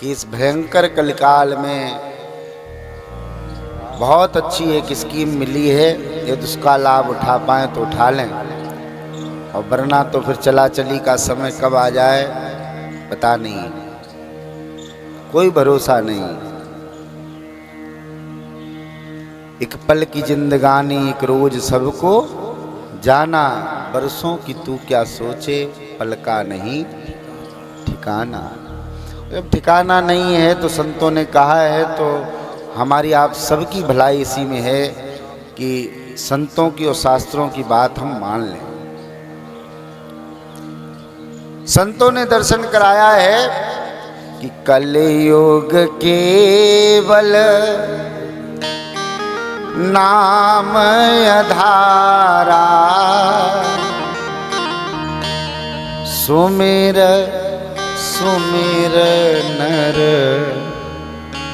कि इस भयंकर कलिकाल में बहुत अच्छी एक स्कीम मिली है, यदि उसका लाभ उठा पाएँ तो उठा लें, और वरना तो फिर चला चली का समय कब आ जाए पता नहीं, कोई भरोसा नहीं। एक पल की जिंदगानी एक रोज सबको जाना, बरसों की तू क्या सोचे पल का नहीं ठिकाना। जब ठिकाना नहीं है तो संतों ने कहा है, तो हमारी आप सबकी भलाई इसी में है कि संतों की और शास्त्रों की बात हम मान लें। संतों ने दर्शन कराया है कि कलयुग केवल नाम आधारा, सुमिर सुमिर नर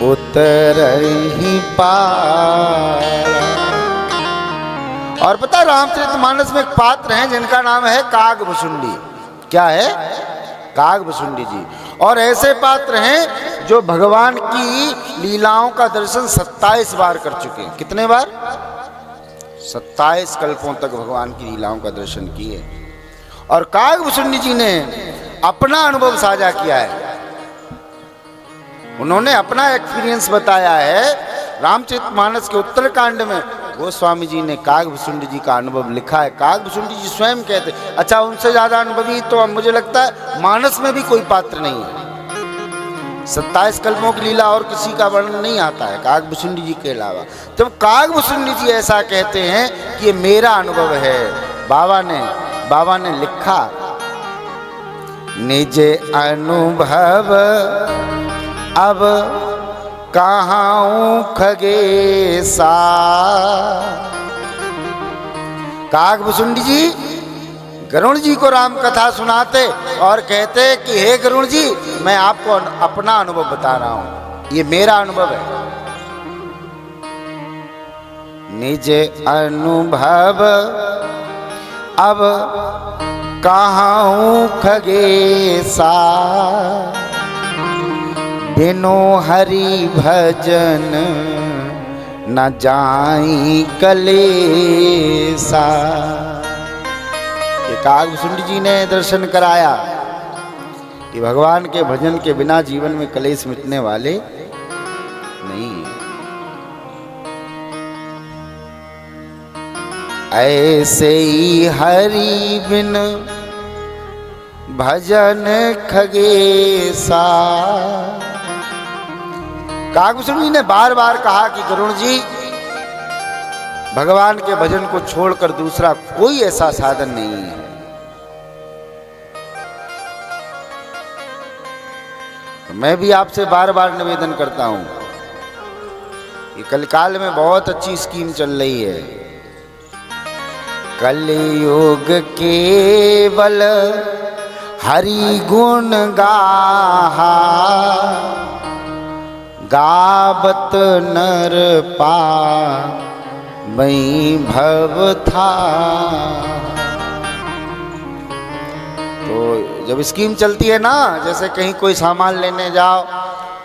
उतरहि पारा। और पता रामचरितमानस में एक पात्र हैं जिनका नाम है कागभुसुंडी। क्या है? कागभुसुंडी जी। और ऐसे पात्र हैं जो भगवान की लीलाओं का दर्शन 27 बार कर चुके हैं। कितने बार? 27 कल्पों तक भगवान की लीलाओं का दर्शन किए। और कागभुसुंडी जी ने अपना अनुभव साझा किया है, उन्होंने अपना एक्सपीरियंस बताया है। रामचरितमानस के उत्तरकांड में गोस्वामी जी ने कागभुसुंडी जी का अनुभव लिखा है। कागभुसुंडी जी स्वयं कहते, अच्छा उनसे ज्यादा अनुभवी तो अब मुझे लगता है मानस में भी कोई पात्र नहीं है। 27 कल्पों की लीला और किसी का वर्णन नहीं आता है कागभुसुंडी जी के अलावा। जब कागभुसुंडी जी ऐसा कहते हैं कि ये मेरा अनुभव है, बाबा ने लिखा, निज अनुभव अब कहाऊं खगेसा। कागभुसुंडी जी गरुड़ जी को राम कथा सुनाते और कहते कि हे गरुड़ जी, मैं आपको अपना अनुभव बता रहा हूं, ये मेरा अनुभव है। निज अनुभव अब कहाऊं खगेसा, बिनु हरि भजन न जाई कलेसा। कागभुसुंडी जी ने दर्शन कराया कि भगवान के भजन के बिना जीवन में कलेश मिटने वाले नहीं। ऐसे ही हरि बिन भजन खगेसा। कागभुसुंडी जी ने बार बार कहा कि गरुड़ जी, भगवान के भजन को छोड़कर दूसरा कोई ऐसा साधन नहीं है। तो मैं भी आपसे बार बार निवेदन करता हूं कि कलिकाल में बहुत अच्छी स्कीम चल रही है। कलयुग केवल हरि गुण गाहा, गावत नर पावई भव था। तो जब स्कीम चलती है ना, जैसे कहीं कोई सामान लेने जाओ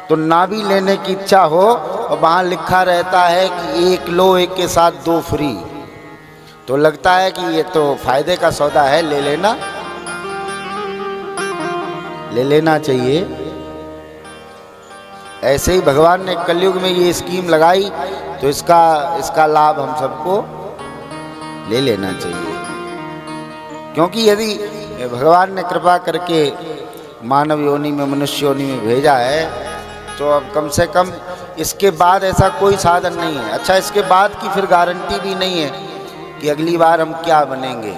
तो ना भी लेने की इच्छा हो और वहाँ लिखा रहता है कि 1 लो 1 के साथ 2 फ्री, तो लगता है कि ये तो फायदे का सौदा है, ले लेना चाहिए। ऐसे ही भगवान ने कलयुग में ये स्कीम लगाई, तो इसका लाभ हम सबको ले लेना चाहिए। क्योंकि यदि भगवान ने कृपा करके मानव योनि में, मनुष्य योनि में भेजा है, तो अब कम से कम इसके बाद ऐसा कोई साधन नहीं है। अच्छा, इसके बाद की फिर गारंटी भी नहीं है कि अगली बार हम क्या बनेंगे।